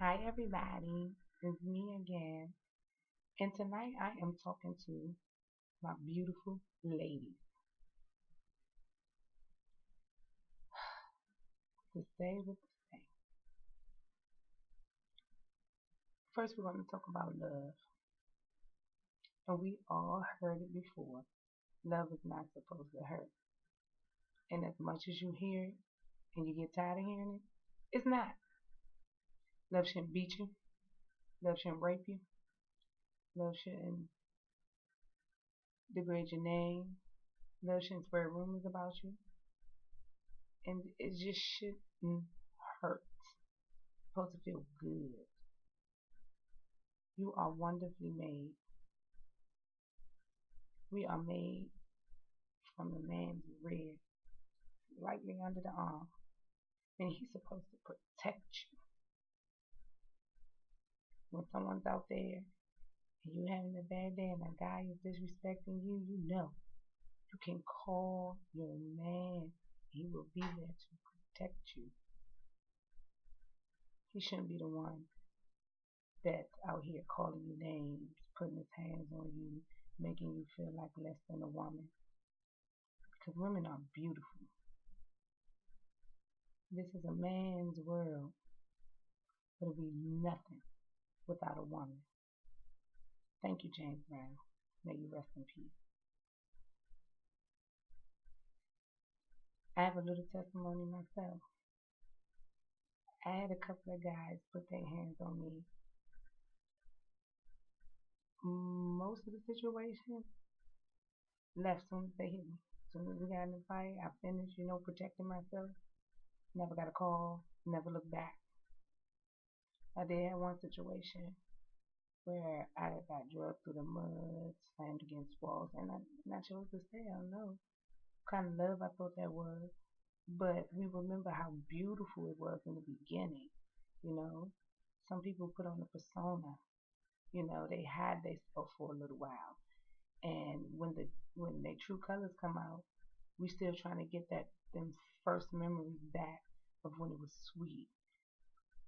Hi, everybody. It's me again. And tonight I am talking to my beautiful ladies to stay with the stay. First, we're going to talk about love. And we all heard it before. Love is not supposed to hurt. And as much as you hear it and you get tired of hearing it, it's not. Love shouldn't beat you. Love shouldn't rape you. Love shouldn't degrade your name. Love shouldn't spread rumors about you. And it just shouldn't hurt. It's supposed to feel good. You are wonderfully made. We are made from a man's rib, lightly under the arm, and he's supposed to protect you. When someone's out there and you're having a bad day and a guy is disrespecting you, you know you can call your man. He will be there to protect you. He shouldn't be the one that's out here calling you names, putting his hands on you, making you feel like less than a woman. Because women are beautiful. This is a man's world, but it'll be nothing without a woman. Thank you, James Brown. May you rest in peace. I have a little testimony myself. I had a couple of guys put their hands on me. Most of the situations left as soon as they hit me. As soon as we got in the fight, I finished, protecting myself. Never got a call, never looked back. I did have one situation where I got drugged through the mud, slammed against walls, and I chose to stay. I don't know what kind of love I thought that was. But we remember how beautiful it was in the beginning. You know, some people put on a persona. They hide themselves for a little while, and when their true colors come out, we still trying to get them first memories back of when it was sweet,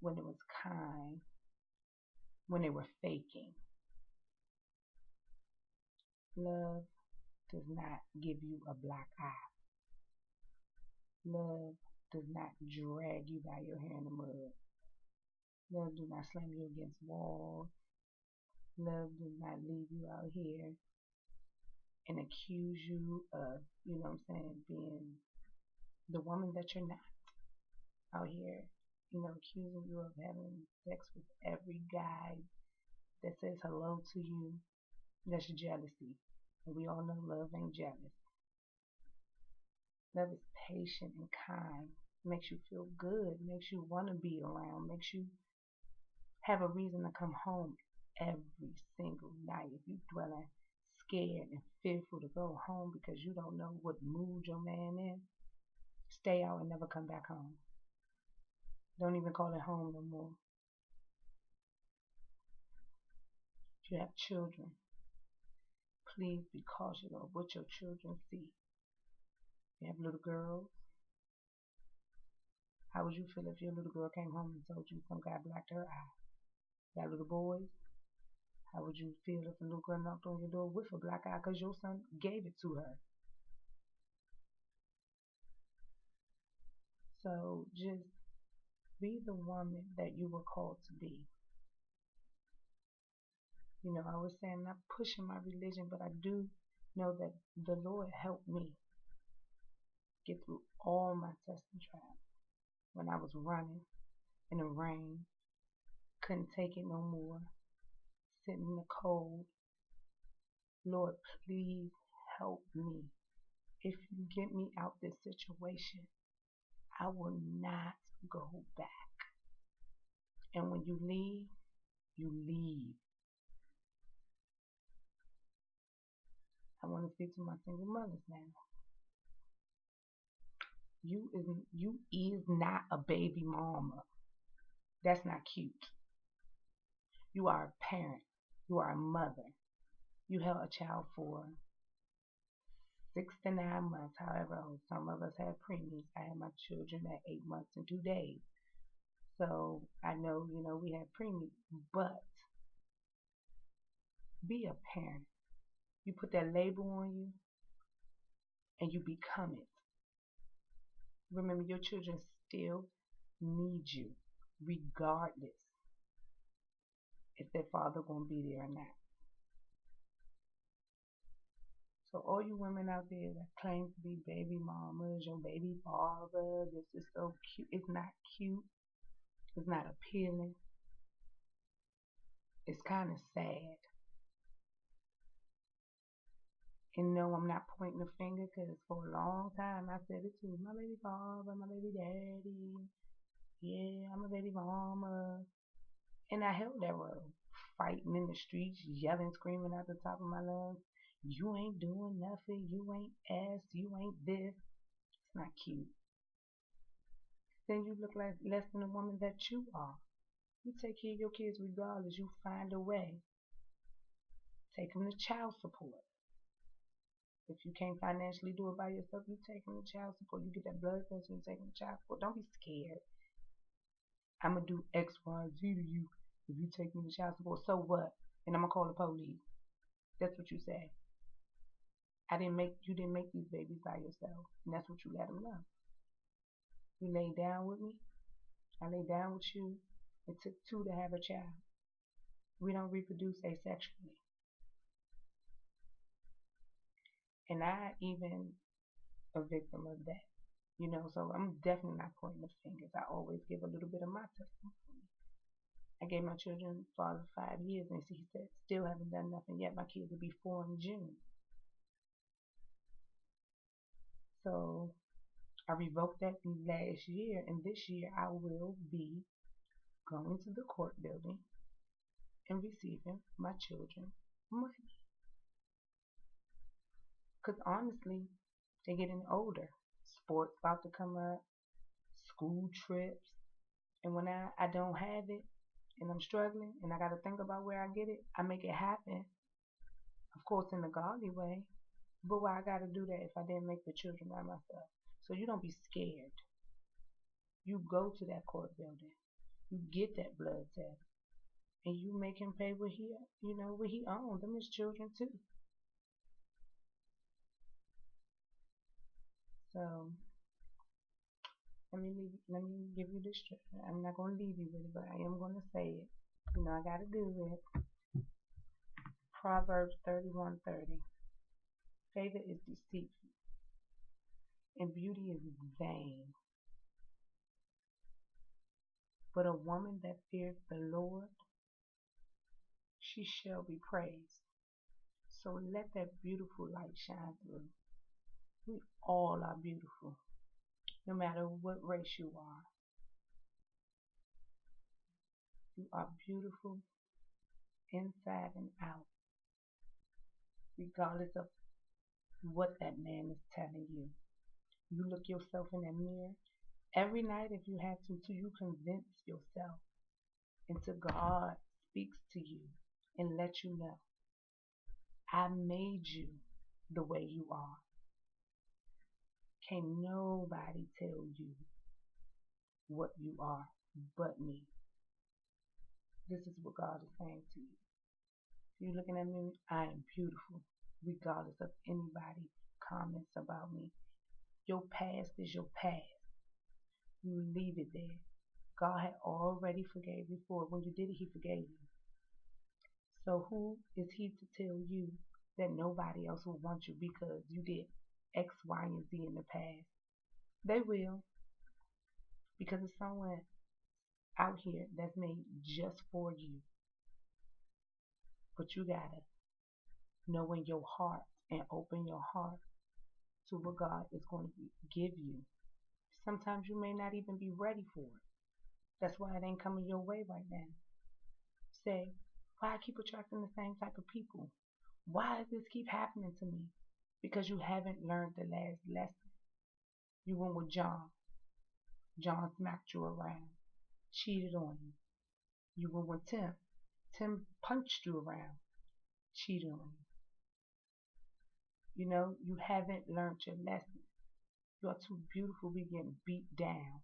when it was kind, when they were faking. Love does not give you a black eye. Love does not drag you by your hair in the mud. Love does not slam you against walls. Love does not leave you out here and accuse you of, being the woman that you're not. Out here, accusing you of having sex with every guy that says hello to you. That's jealousy. And we all know love ain't jealous. Love is patient and kind. Makes you feel good. Makes you want to be around. Makes you have a reason to come home every single night. If you dwelling scared and fearful to go home because you don't know what mood your man in, stay out and never come back home. Don't even call it home no more. If you have children, please be cautious of what your children see. You have little girls. How would you feel if your little girl came home and told you some guy blacked her eye? You got little boys. How would you feel if a little girl knocked on your door with a black eye because your son gave it to her? So just be the woman that you were called to be. I was saying I'm not pushing my religion, but I do know that the Lord helped me get through all my tests and trials. When I was running in the rain, couldn't take it no more, sitting in the cold. Lord, please help me. If you get me out this situation, I will not go back. And when you leave, you leave. I want to speak to my single mothers now. You is not a baby mama. That's not cute. You are a parent. You are a mother. You held a child for 6 to 9 months, however old. Some of us had preemies. I had my children at 8 months and 2 days. So I know, we have preemie, but be a parent. You put that label on you and you become it. Remember, your children still need you, regardless if their father gonna be there or not. So all you women out there that claim to be baby mamas, your baby father, this is so cute. It's not cute. It's not appealing. It's kind of sad. And no, I'm not pointing a finger because for a long time I said it too. My baby father, my baby daddy. Yeah, I'm a baby mama. And I held that role. Fighting in the streets, yelling, screaming at the top of my lungs. You ain't doing nothing. You ain't ass. You ain't this. It's not cute. Then you look like less than the woman that you are. You take care of your kids regardless. You find a way. Take them to child support. If you can't financially do it by yourself, you take them to child support. You get that blood test and you take them to child support. Don't be scared. I'm going to do X, Y, Z to you if you take me to child support. So what? And I'm going to call the police. That's what you say. You didn't make these babies by yourself. And that's what you let them know. You lay down with me. I lay down with you. It took two to have a child. We don't reproduce asexually. And I even a victim of that. So I'm definitely not pointing the fingers. I always give a little bit of my testimony. I gave my children father 5 years and he said, still haven't done nothing yet. My kids will be 4 in June. So I revoked that last year, and this year I will be going to the court building and receiving my children money. Because honestly, they're getting older. Sports about to come up, school trips, and when I don't have it and I'm struggling and I got to think about where I get it, I make it happen. Of course, in a godly way. But why I got to do that if I didn't make the children by myself? So you don't be scared. You go to that court building. You get that blood test. And you make him pay what he owns. Them his children too. So let me give you this. I'm not gonna leave you with it, but I am gonna say it. I gotta do it. Proverbs 31:30. Favor is deceitful, and beauty is vain. But a woman that fears the Lord, she shall be praised. So let that beautiful light shine through. We all are beautiful, no matter what race you are. You are beautiful inside and out, regardless of what that man is telling you. You look yourself in that mirror every night if you have to, till you convince yourself until God speaks to you and lets you know, I made you the way you are. Can't nobody tell you what you are but me. This is what God is saying to you. If you're looking at me, I am beautiful, regardless of anybody comments about me. Your past is your past. You leave it there. God had already forgave you for it. When you did it, he forgave you. So who is he to tell you that nobody else will want you because you did X, Y, and Z in the past? They will. Because it's someone out here that's made just for you. But you gotta know in your heart and open your heart to what God is going to give you. Sometimes you may not even be ready for it. That's why it ain't coming your way right now. Say, why I keep attracting the same type of people? Why does this keep happening to me? Because you haven't learned the last lesson. You went with John. John smacked you around, cheated on you. You went with Tim. Tim punched you around, cheated on you. You haven't learned your lesson. You are too beautiful to be getting beat down.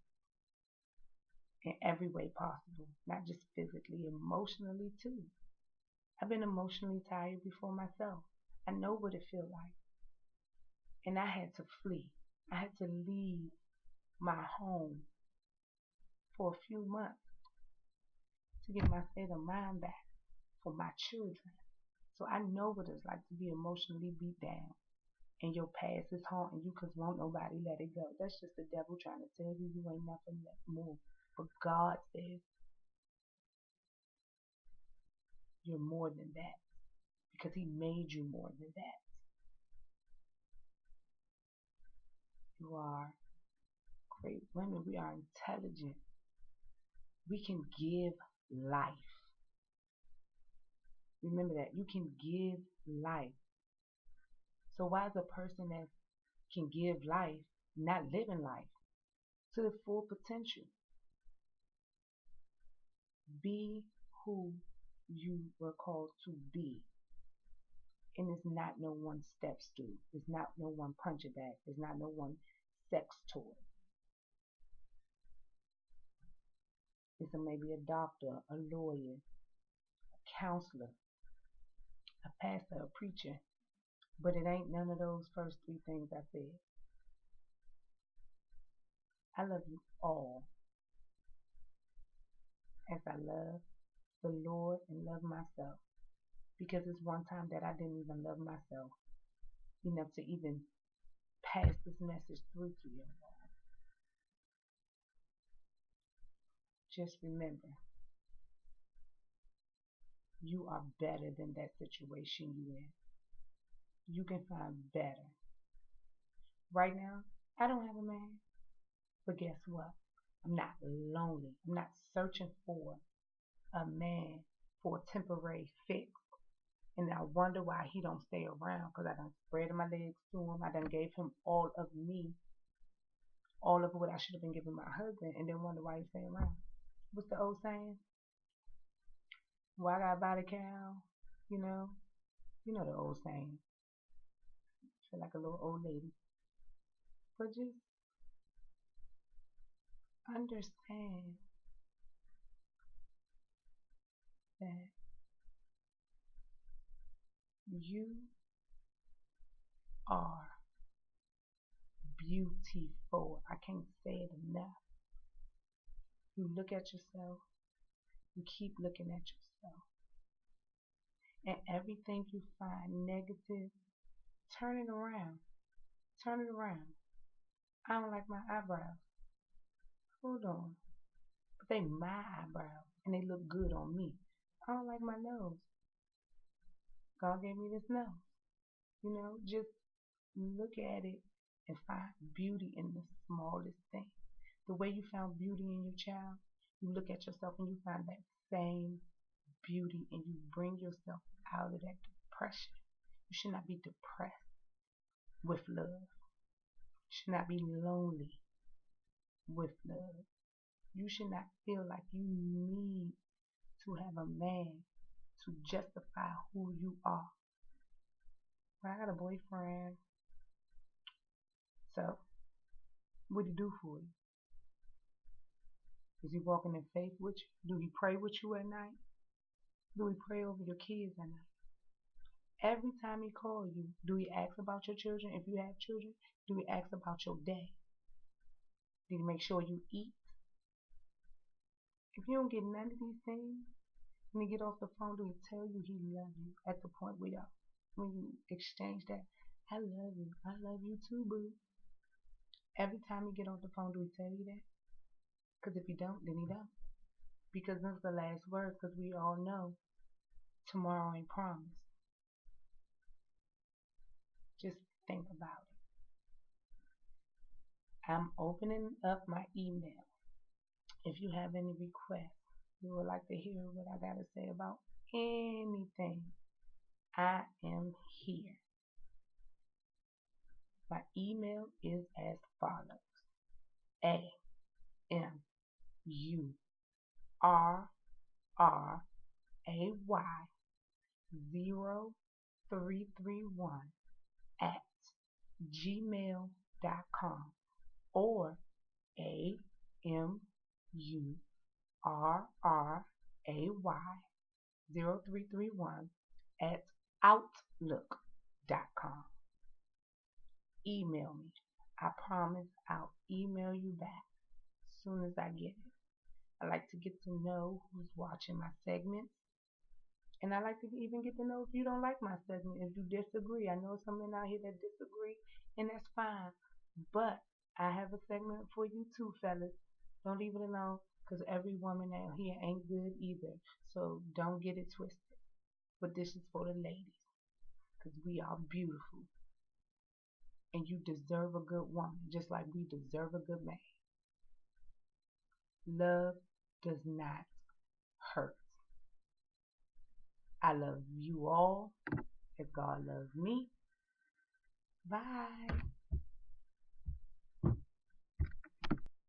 in every way possible, not just physically, emotionally too. I've been emotionally tired before myself. I know what it feels like. And I had to flee. I had to leave my home for a few months to get my state of mind back for my children. So I know what it's like to be emotionally beat down and your past is haunting you because won't nobody let it go. That's just the devil trying to tell you you ain't nothing more. But God says you're more than that because He made you more than that. You are great women. We are intelligent. We can give life. Remember that. You can give life. So why is a person that can give life not living life to the full potential? Be who you were called to be. And it's not no one step stool. It's not no one punch it bag. It's not no one sex toy. It's maybe a doctor, a lawyer, a counselor, a pastor, a preacher. But it ain't none of those first three things I said. I love you all as I love the Lord and love myself. Because it's one time that I didn't even love myself enough to even pass this message through to you. Just remember, you are better than that situation you're in. You can find better. Right now, I don't have a man, but guess what? I'm not lonely. I'm not searching for a man for a temporary fix. And I wonder why he don't stay around because I done spread my legs to him. I done gave him all of me, all of what I should have been giving my husband, and then wonder why he stay around. What's the old saying? Why I got a body cow? You know the old saying. Feel like a little old lady. But just understand that you are beautiful. I can't say it enough. You look at yourself. You keep looking at yourself. And everything you find negative, turn it around. Turn it around. I don't like my eyebrows. Hold on. But they my eyebrows. And they look good on me. I don't like my nose. God gave me this nose. Just look at it and find beauty in the smallest thing. The way you found beauty in your child, you look at yourself and you find that same beauty and you bring yourself out of that depression. You should not be depressed with love. You should not be lonely with love. You should not feel like you need to have a man to justify who you are. Well, I got a boyfriend. So, what do he do for you? Is he walking in faith with you? Do he pray with you at night? Do he pray over your kids at night? Every time he calls you, do he ask about your children? If you have children, do he ask about your day? Did he make sure you eat? If you don't get none of these things, when you get off the phone, do he tell you he loves you at the point where when you exchange that, I love you too, boo. Every time you get off the phone, do he tell you that? Because if he don't, then he don't. Because that's the last word, because we all know tomorrow ain't promised. Just think about it. I'm opening up my email. If you have any requests, you would like to hear what I got to say about anything, I am here. My email is as follows: AMURRAY0331 @gmail.com or AMURRAY0331 RRAY0331 at outlook.com. Email me. I promise I'll email you back as soon as I get it. I like to get to know who's watching my segments. And I like to even get to know if you don't like my segment, if you disagree. I know some men out here that disagree, and that's fine. But I have a segment for you too, fellas. Don't leave it alone, because every woman out here ain't good either. So don't get it twisted. But this is for the ladies, because we are beautiful. And you deserve a good woman, just like we deserve a good man. Love does not hurt. I love you all as God loves me. Bye.